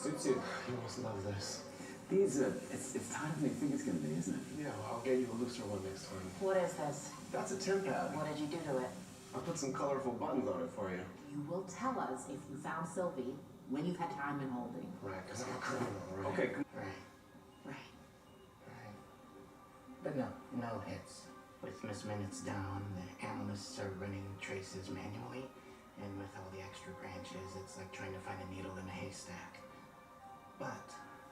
Suits you. You must love this. These are, it's tighter than you think it's going to be, isn't it? Yeah, well, I'll get you a looser one next time. What is this? That's a temp pad. What did you do to it? I put some colorful buttons on it for you. You will tell us if you found Sylvie when you've had time in holding. Right, because I'm a criminal, right? Okay. Right. But no hits. With Miss Minutes down, the analysts are running traces manually, and with all the extra branches, it's like trying to find a needle in a haystack. But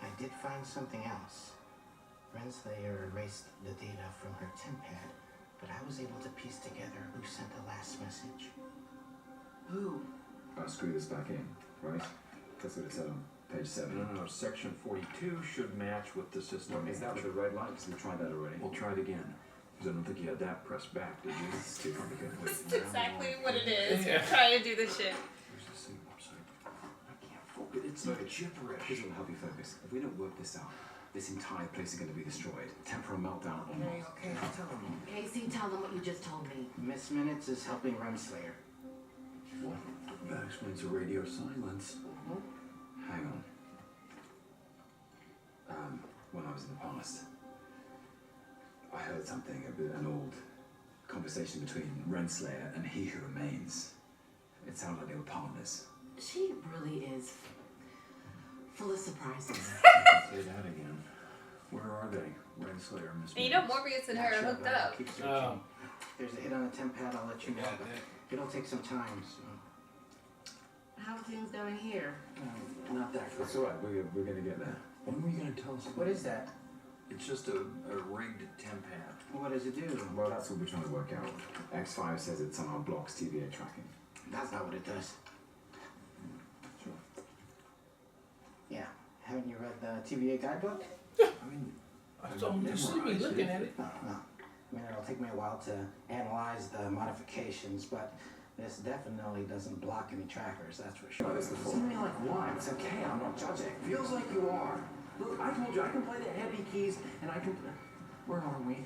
I did find something else. Renslayer erased the data from her temp pad, but I was able to piece together who sent the last message. Who? I'll screw this back in, right? That's what it said on page 7. No, section 42 should match with the system. Is that with the red light? Because we tried that already. We'll try it again. Because I don't think you had that pressed back, did you? It's too complicated. This is exactly what it is. Yeah. Trying to do this shit. Here's the same website. I can't focus. It's like gibberish. Here's what will help you focus. If we don't work this out, this entire place is going to be destroyed. Temporal meltdown or not. Okay, tell them. Casey, tell them what you just told me. Miss Minutes is helping Renslayer. Well, that explains the radio silence. Hang on. When I was in the past, I heard something, an old conversation between Renslayer and He Who Remains. It sounded like they were partners. She really is full of surprises. Say that again. Where are they? Renslayer, Miss And you know Minutes? Morbius and her are hooked up. Keep searching. Oh. If there's a hit on the temp pad, I'll let you know. But it'll take some time, so. How are things going here? Not that That's all right. We're going to get there. When were you going to tell us? What is that? It's just a rigged temp pad. What does it do? Well, that's what we're trying to work out. X5 says it somehow blocks TVA tracking. That's not what it does. Sure. Yeah. Haven't you read the TVA guidebook? I mean, I told him to see me looking at it. No. I mean, it'll take me a while to analyze the modifications, but this definitely doesn't block any trackers, that's for sure. This before. seeming like why? It's okay, I'm not judging. Feels like you are. Look, I told you I can play the heavy keys and I can. Where are we?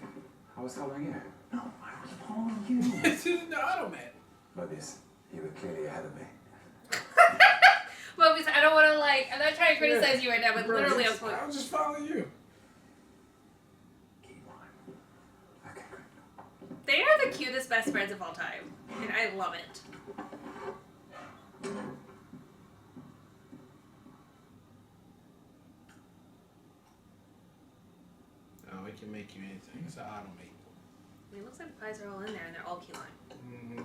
I was following you. No, I was following you. This is the automat. But this, you were clearly ahead of me. Mobius, I don't want to I'm not trying to criticize you right now, but Bro, literally I was I was just following you. Key line. Okay, great. They are the cutest best friends of all time, and I love it. Oh, we can make you anything. It's an automate. I mean, it looks like the pies are all in there, and they're all key lime. Mm-hmm.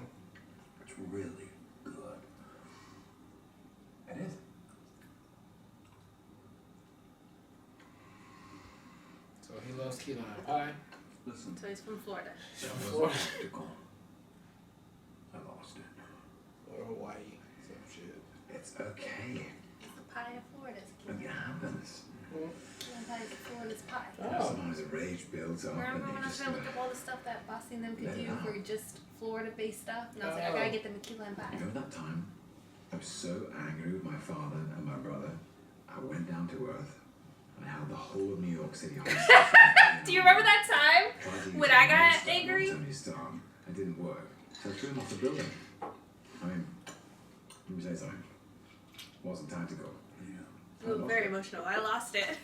It's really good. It is. So he loves key lime pie. Listen, So he's from Florida. that Florida. wasn't tactical. I lost it. Or Hawaii. Some shit. It's okay. The pie of Florida's key It lime. happens. The pie of Florida's pie. Oh. Sometimes the rage builds up Remember and when you I was just trying to look up all the stuff that Bossy and them could Let it do out. for just Florida-based stuff? And I was like, I gotta get them a key lime pie. Remember that time? I was so angry with my father and my brother. I went down to earth and held the whole of New York City hostage. Do you remember that time? Tried to use when a I got monster on angry? Tony's arm. It didn't work. So I threw him off the building. I mean, let me say something. Wasn't tactical. Yeah. Ooh, very emotional. I lost it.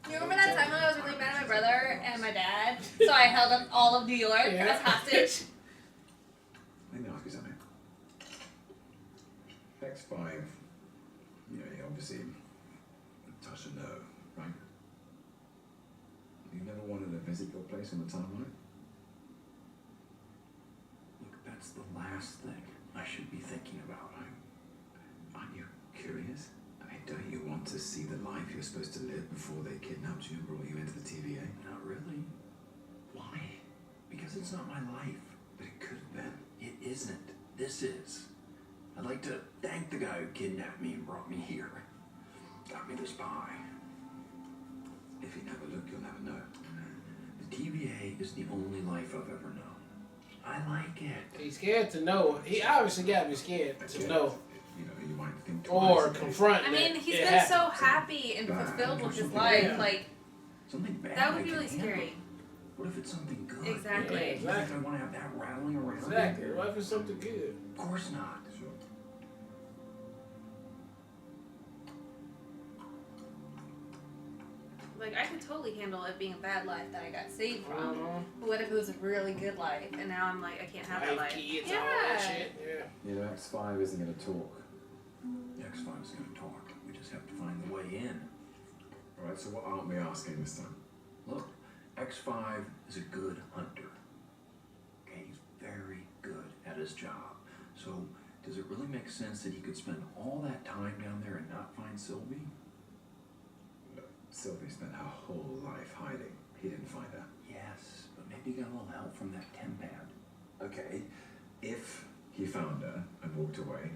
You remember that time when I was really mad at my brother and my dad? So I held up all of New York Yeah. as hostage. Let me ask you something. X5, you know, you obviously touched a nerve, right? You never wanted to visit your place on the timeline? Look, that's the last thing I should be thinking about. Aren't you curious? I mean, don't you want to see the life you're supposed to live before they kidnapped you and brought you into the TVA? Not really. Why? Because it's not my life. But it could have been. It isn't. This is. I'd like to thank the guy who kidnapped me and brought me here. Got me this pie. If you never look, you'll never know. The TVA is the only life I've ever known. I like it. He's scared to know. He obviously got me scared I to get know. it. You know, you might think Or twice. confront. I mean, that he's it been so happened. happy and fulfilled with his life. Yeah. Like, Something bad. that I would be can really handle. scary. What if it's something good? Exactly. Yeah, You think exactly. I want to have that rattling around? Exactly. What if it's something good? Of course not. Sure. Like, I could totally handle it being a bad life that I got saved from. Uh-huh. But what if it was a really good life and now I'm like, I can't have that life? Kids, Yeah. all that shit. Yeah. You know, X5 isn't going to talk. X5 is going to talk. We just have to find the way in. Alright, so what aren't we asking this time? Look, X5 is a good hunter. Okay, he's very good at his job. So, does it really make sense that he could spend all that time down there and not find Sylvie? Sylvie spent her whole life hiding. He didn't find her. Yes, but maybe he got a little help from that Tempad. Okay, if he found her and walked away,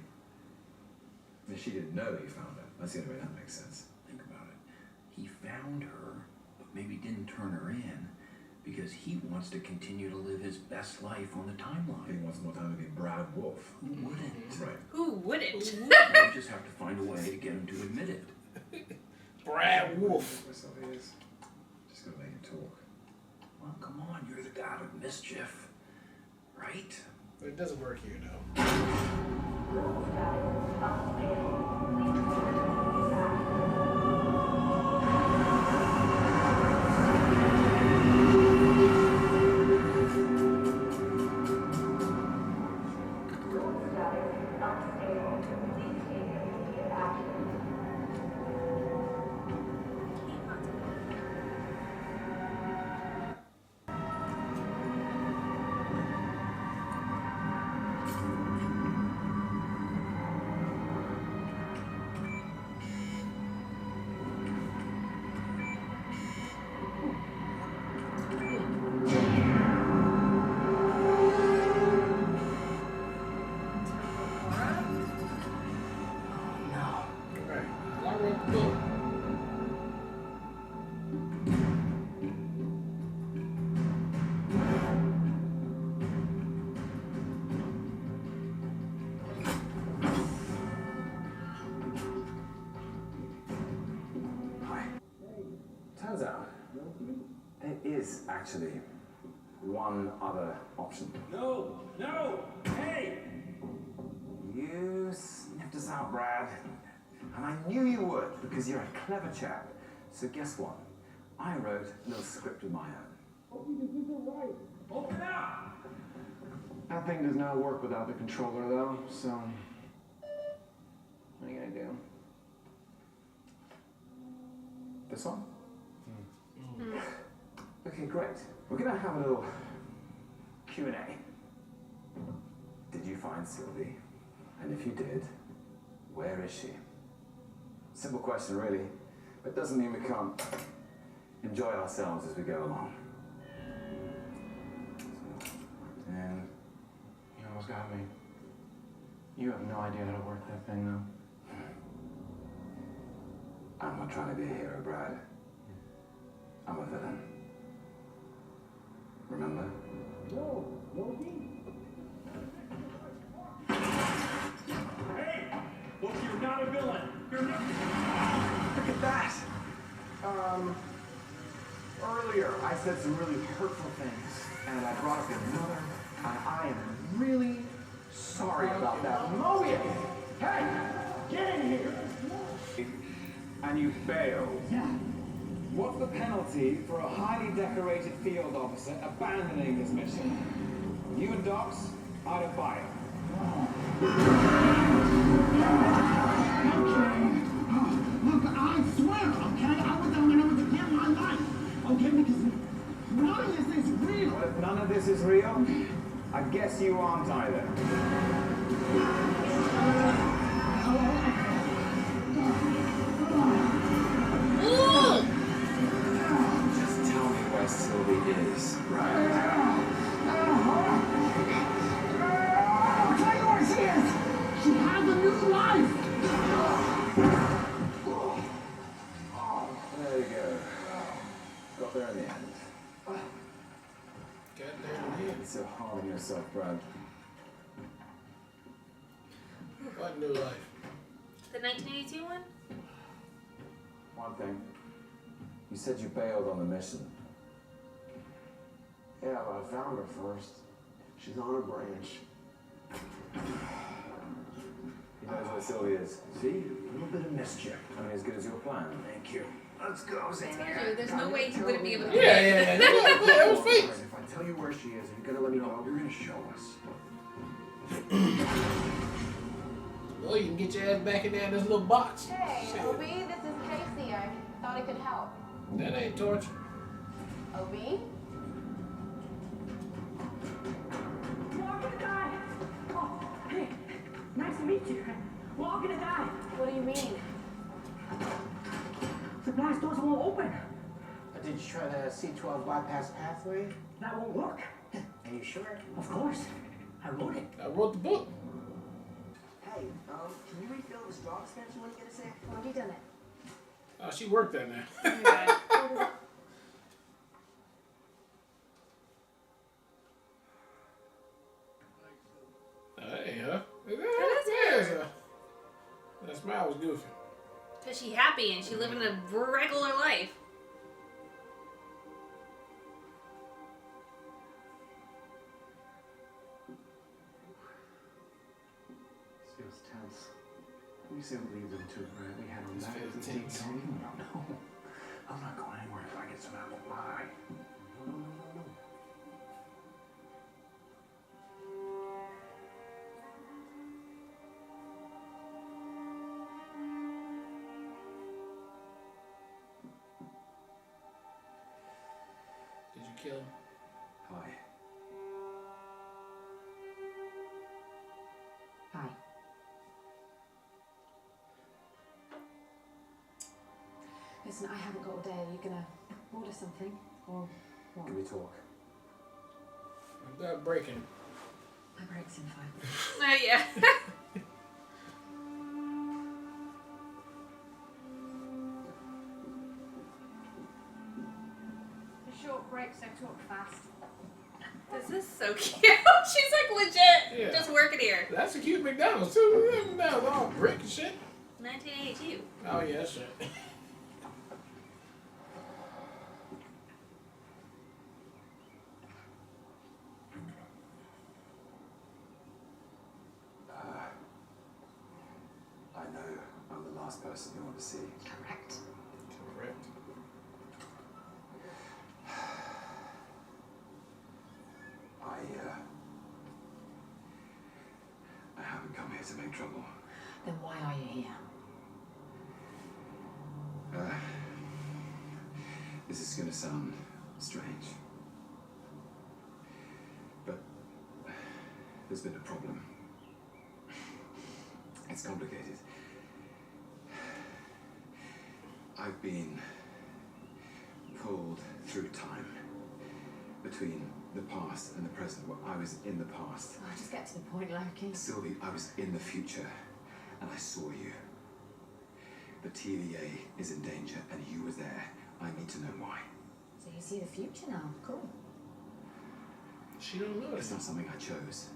then she didn't know he found her. That's the only way that makes sense. Think about it. He found her, but maybe didn't turn her in because he wants to continue to live his best life on the He timeline. wants more time to be Brad Wolf. Who wouldn't? Right. Who wouldn't? We just have to find a way to get him to admit it. Brad Wolf. Where Sylvie is. Just gotta make him talk. Well, come on, you're the god of mischief, right? But it doesn't work here, though. Alright, I wrote the book. Hi. Turns out, there is actually one other option. No, hey! You sniffed us out, Brad. And I knew you would, because you're a clever chap. So guess what? I wrote a little script of my own. Open up! That thing does not work without the controller, though, so... What are you gonna do? This one? Okay, great. We're gonna have a little Q&A. Did you find Sylvie? And if you did, where is she? Simple question, really, but doesn't mean we can't enjoy ourselves as we go along. And You almost got me. You have no idea how to work that thing, though. I'm not trying to be a hero, Brad. I'm a villain. Remember? Hey! Look, you're not a villain! You're not... Look at that! Earlier I said some really hurtful things, and I brought up your mother, and I am really sorry about that. Mobius! Hey! Get in here! And you bailed. Yeah. What's the penalty for a highly decorated field officer abandoning this mission? You and Docs, I'd have buy it. Look, I swear, okay? I was down there to get my life. Okay, because none of this is real. Well, if none of this is real, I guess you aren't either. Just tell me where Sylvie is, right? I'll tell you where she is. She has a new life. There you go. Got there in the end. Got there in the end. You're so hard on yourself, Brad. What new life? The 1982 one? One thing. You said you bailed on the mission. Yeah, but I found her first. She's on a branch. He knows where Sylvie is. See? A little bit of mischief. Only as good as your plan. Thank you. Let's go, I told you, there's no way he wouldn't be able to. Yeah. That was fake. If I tell you where she is, are you gonna let me know? You're gonna show us. Well, you can get your ass back in there in this little box. Hey, Shit. OB, this is Casey. I thought I could help. That ain't torture. OB? We're gonna die. Oh, hey, nice to meet you. We're all gonna die. What do you mean? The blast doors won't open. Did you try the C12 bypass pathway? That won't work. Are you sure? Of course. I wrote it. I wrote the book. Hey, can you refill the straw dispenser when you get a sec? Already done it. Oh, she worked there now. Yeah. Hey, huh? That is her. That smile was goofy. Cause she happy and she living a regular life. This feels tense. We said we leave them to it, right? We had them This back feels at the tense. deep zone. No, I'm not going anywhere if I get some apple pie. No. Did you kill him? Hi. Hi. Listen, I haven't got all day. Are you gonna order something? Or what? Can we talk? Without breaking. My break's in 5 minutes. Oh yeah. A short break, so talk fast. This is so cute. She's like legit Yeah. just working here. That's a cute McDonald's too. McDonald's all brick and shit. 1982. Oh yeah, that's right. I know I'm the last person you want to see. Correct. Correct. I haven't come here to make trouble. Then why are you here? This is going to sound strange, but there's been a problem. It's complicated. I've been pulled through time between the past and the present. Well, I was in the past. Oh, just get to the point, Loki. Sylvie, I was in the future, and I saw you. The TVA is in danger, and you were there. I need to know why. So you see the future now. Cool. She don't know It's it. not something I chose.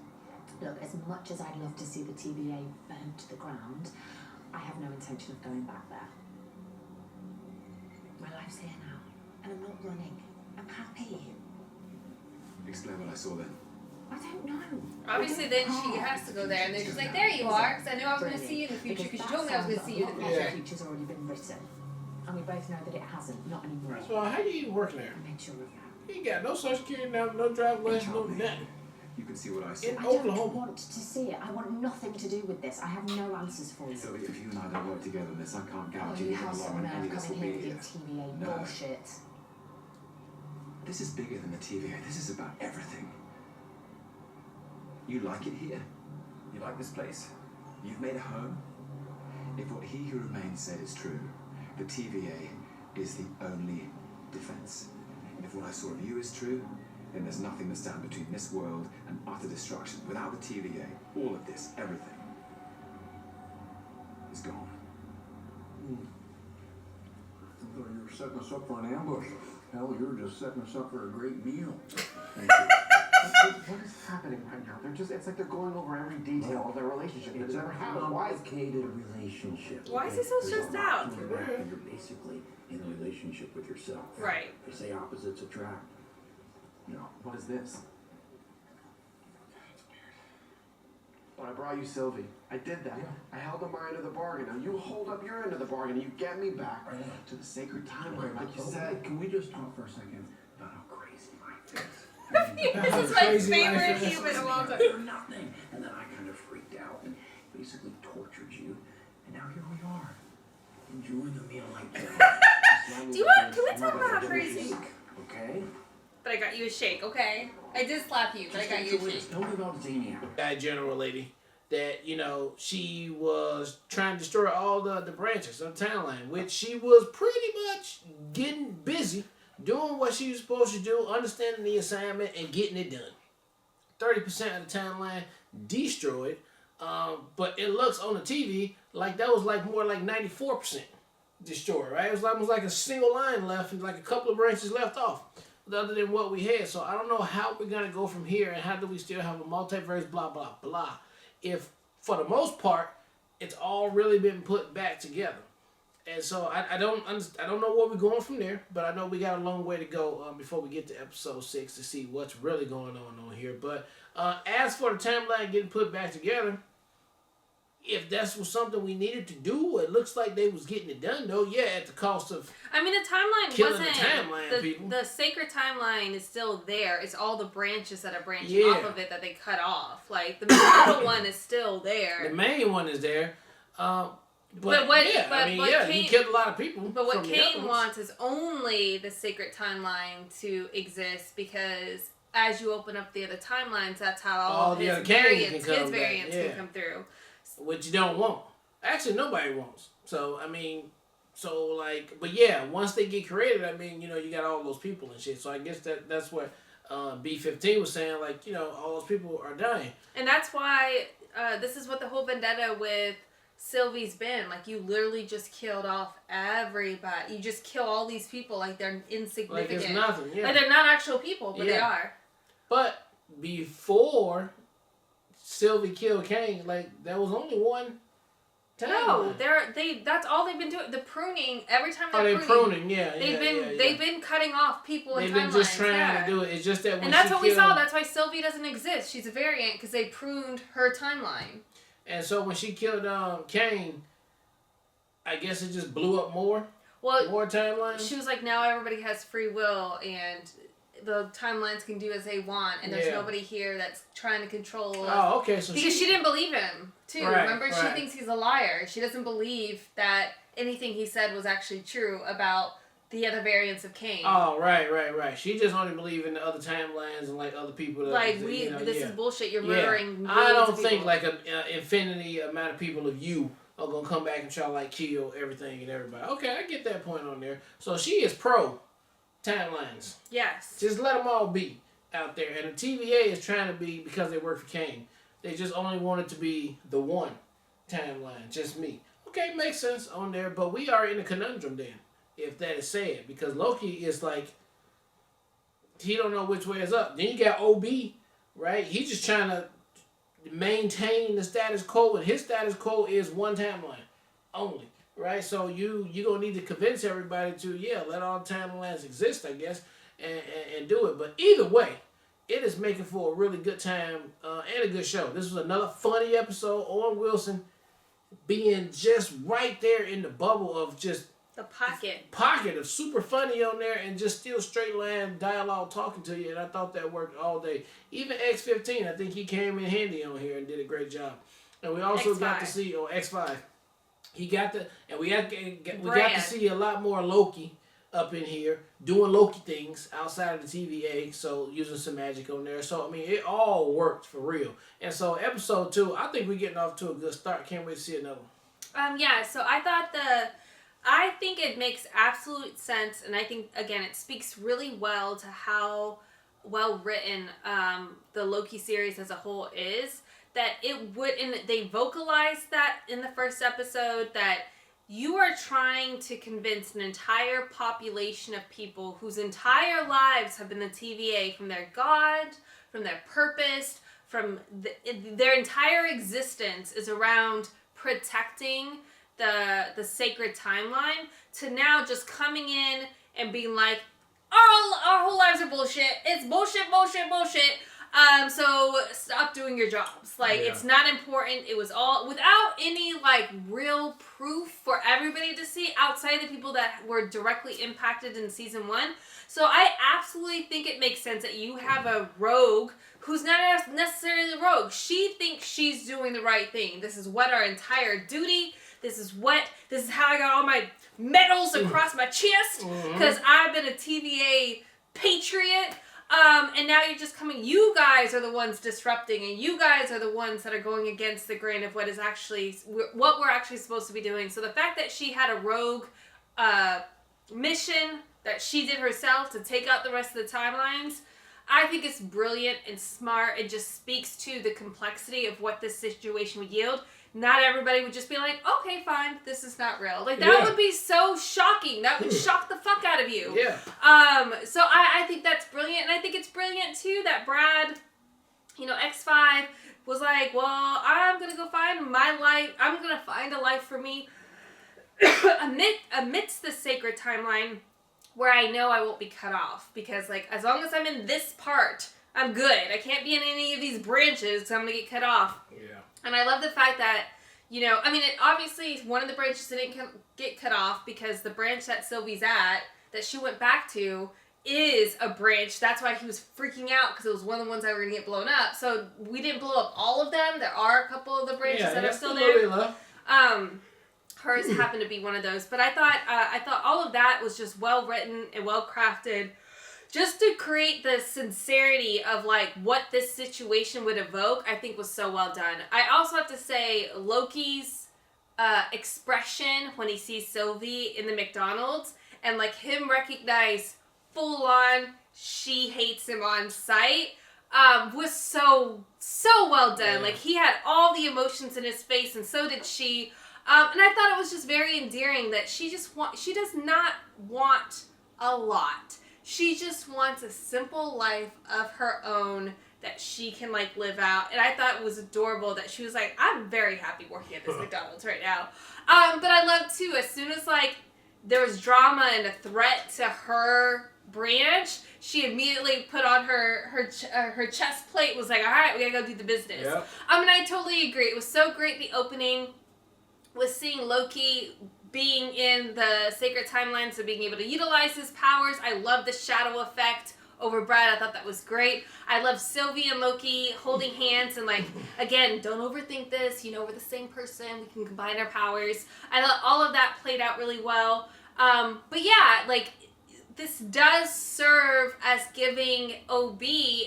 Look, as much as I'd love to see the TVA burned to the ground, I have no intention of going back there. My life's here now, and I'm not running. I'm happy. Explain what I saw then. I don't know. Obviously, then she has to go there, and then she's like, "There you are," because I knew I was going to see you in the future. Because you told me I was going to see you in the The future. future's already been written, and we both know that it hasn't. Not anymore. So how you even working there? I made sure of that. You ain't got no social security now, no driver's license, no nothing. You can see what I saw. In I don't Oklahoma. want to see it. I want nothing to do with this. I have no answers for you. Sylvie, if you and I don't work together on this, I can't Oh, guarantee you that in have the long some run any nerve of this will coming be here with here. your TVA No. bullshit. This is bigger than the TVA. This is about everything. You like it here? You like this place? You've made a home? If what he who remains said is true, the TVA is the only defense. If what I saw of you is true, then there's nothing that stands between this world and utter destruction. Without the TVA, all of this, everything, is gone. I thought you were setting us up for an ambush. Hell, you're just setting us up for a great meal. What is happening right now? It's like they're going over every detail of their relationship that It's never a happened. Why is complicated relationship. Why is he so There's a stressed lot out? to it, and You're basically in a relationship with yourself. Right. They say opposites attract. No. What is this? But I brought you Sylvie. I did that. I held up my end of the bargain. Now you hold up your end of the bargain and you get me back to the sacred timeline, like you said. Can we just talk for a second about how crazy life is? This is my favorite human of all time. For nothing. And then I kind of freaked out and basically tortured you. And now here we are, enjoying the meal like that. Can we talk about how crazy? Okay? But I got you a shake, okay? I did slap you, but I got you a shake. Tell me about Xenia. That general lady that, she was trying to destroy all the branches of the timeline, which she was pretty much getting busy doing what she was supposed to do, understanding the assignment, and getting it done. 30% of the timeline destroyed, but it looks on the TV like that was more like 94% destroyed, right? It was almost like a single line left and like a couple of branches left off, other than what we had. So I don't know how we're going to go from here, and how do we still have a multiverse, blah, blah, blah, if for the most part it's all really been put back together. And so I don't know where we're going from there, but I know we got a long way to go before we get to episode 6 to see what's really going on here. But as for the timeline getting put back together, if that's was something we needed to do, it looks like they was getting it done, though. Yeah, at the cost of the timeline killing wasn't the timeline people. The sacred timeline is still there. It's all the branches that are branching Yeah. off of it that they cut off. Like the middle one is still there. The main one is there. But he killed a lot of people. But what from the Kane other ones. wants is only the sacred timeline to exist, because as you open up the other timelines, that's how all the his other Kanes variants, can come back, yeah. can come through. Which you don't want. Actually, nobody wants. So, but yeah, once they get created, you got all those people and shit. So I guess that's what B-15 was saying, all those people are dying. And that's why this is what the whole vendetta with Sylvie's been. Like, you literally just killed off everybody. You just kill all these people like they're insignificant. Like it's nothing, yeah. Like they're not actual people, but they are. But before Sylvie killed Kane, there was only one time. No, that's all they've been doing. The pruning, every time they're pruning, they've been cutting off people in timelines. They've been just trying to do it. It's just that when and that's she what we killed, saw. That's why Sylvie doesn't exist. She's a variant because they pruned her timeline. And so when she killed Kane, I guess it just blew up more. Well, more timelines. She was like, now everybody has free will and the timelines can do as they want, and there's nobody here that's trying to control us. Oh, okay. So because she didn't believe him too. Right, Remember, she thinks he's a liar. She doesn't believe that anything he said was actually true about the other variants of Kane. Oh, right. She just only believe in the other timelines and other people. That, this is bullshit. You're murdering. I don't think an infinity amount of people of you are gonna come back and try to kill everything and everybody. Okay, I get that point on there. So she is pro timelines. Yes. Just let them all be out there, and the TVA is trying to be because they work for Kane. They just only want it to be the one timeline, just me. Okay, makes sense on there, but we are in a conundrum then, if that is said, because Loki is he don't know which way is up. Then you got OB, right? He's just trying to maintain the status quo, and his status quo is one timeline only, right? So you gonna need to convince everybody to let all timelines exist, I guess, and do it. But either way, it is making for a really good time and a good show. This was another funny episode. Owen Wilson being just right there in the bubble of just the pocket of super funny on there, and just still straight line dialogue talking to you, and I thought that worked all day. Even X-15, I think he came in handy on here and did a great job. And we also got to see X5. We got to see a lot more Loki up in here doing Loki things outside of the TVA, so using some magic on there. So it all worked for real. And so episode 2, I think we're getting off to a good start. Can't wait to see another one. So I think it makes absolute sense, and I think, again, it speaks really well to how well written the Loki series as a whole is, that it would, and they vocalized that in the first episode, that you are trying to convince an entire population of people whose entire lives have been the TVA, from their God, from their purpose, from their entire existence is around protecting the sacred timeline, to now just coming in and being like, our whole lives are bullshit. It's bullshit. So stop doing your jobs. Like, it's not important. It was all without any like real proof for everybody to see outside of the people that were directly impacted in season 1. So I absolutely think it makes sense that you have a rogue who's not necessarily the rogue. She thinks she's doing the right thing. This is what our entire duty. This is how I got all my medals across my chest because I've been a TVA patriot. And now you're just coming. You guys are the ones disrupting, and you guys are the ones that are going against the grain of what we're actually supposed to be doing. So the fact that she had a rogue mission that she did herself to take out the rest of the timelines, I think it's brilliant and smart. It just speaks to the complexity of what this situation would yield. Not everybody would just be like, okay, fine, this is not real. Like, that would be so shocking. That would shock the fuck out of you. Yeah. So I think that's brilliant. And I think it's brilliant, too, that Brad, X5 was like, well, I'm going to go find my life. I'm going to find a life for me amidst the sacred timeline where I know I won't be cut off. Because, like, as long as I'm in this part, I'm good. I can't be in any of these branches because I'm going to get cut off. Yeah. And I love the fact that, obviously one of the branches didn't get cut off because the branch that Sylvie's at, that she went back to, is a branch. That's why he was freaking out, because it was one of the ones that were going to get blown up. So we didn't blow up all of them. There are a couple of the branches that are still there. Hers happened to be one of those. But I thought all of that was just well written and well crafted. Just to create the sincerity of, like, what this situation would evoke, I think was so well done. I also have to say, Loki's expression when he sees Sylvie in the McDonald's, and, like, him recognize full-on she hates him on sight, was so well done. Yeah. Like, he had all the emotions in his face, and so did she. And I thought it was just very endearing that she does not want a lot. She just wants a simple life of her own that she can, like, live out. And I thought it was adorable that she was like, I'm very happy working at this McDonald's right now. But I love, too, as soon as, like, there was drama and a threat to her branch, she immediately put on her chest plate, was like, all right, we gotta go do the business. Yep. And I totally agree. It was so great, the opening, was seeing Loki being in the sacred timeline, so being able to utilize his powers. I love the shadow effect over Brad. I thought that was great. I love Sylvie and Loki holding hands and, like, again, don't overthink this. We're the same person. We can combine our powers. I thought all of that played out really well. But yeah, like, this does serve as giving OB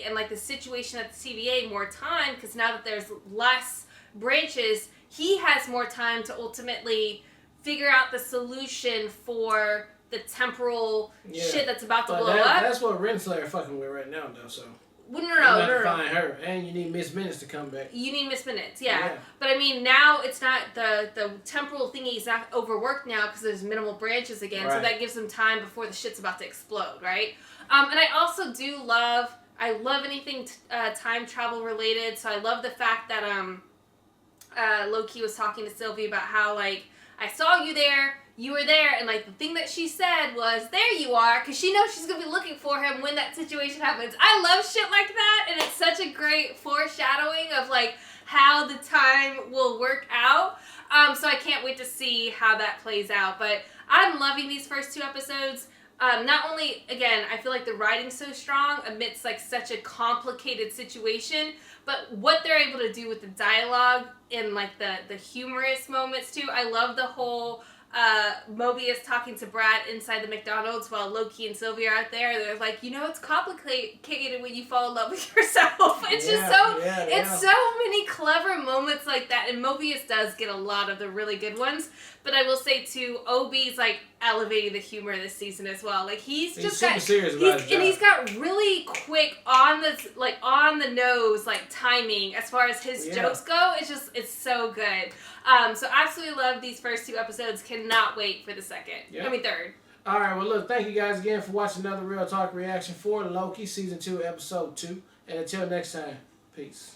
and, like, the situation at the TVA more time, because now that there's less branches, he has more time to ultimately figure out the solution for the temporal shit that's about to blow up. That's what Renslayer fucking with right now, though, so. Well, You have to find her, and you need Miss Minutes to come back. You need Miss Minutes, yeah. But I mean, now it's not the temporal thingy's not overworked now because there's minimal branches again, so that gives them time before the shit's about to explode, right? And I also do love anything time travel related. So I love the fact that Loki was talking to Sylvie about how, like, I saw you there, you were there, and, like, the thing that she said was, there you are, because she knows she's going to be looking for him when that situation happens. I love shit like that, and it's such a great foreshadowing of, like, how the time will work out. So I can't wait to see how that plays out. But I'm loving these first 2 episodes. Not only, again, I feel like the writing's so strong amidst, like, such a complicated situation, but what they're able to do with the dialogue and, like, the humorous moments, too. I love the whole Mobius talking to Brad inside the McDonald's while Loki and Sylvie are out there. They're like, it's complicated when you fall in love with yourself. It's it's so many clever moments like that, and Mobius does get a lot of the really good ones. But I will say, too, OB's, like, elevating the humor this season as well. Like, he's super serious about his job. And he's got really quick on the nose, like, timing as far as his jokes go. It's so good. So absolutely love these first 2 episodes. Cannot wait for the second. Third. All right, well, look, thank you guys again for watching another Real Talk reaction for Loki Season 2, Episode 2. And until next time, peace.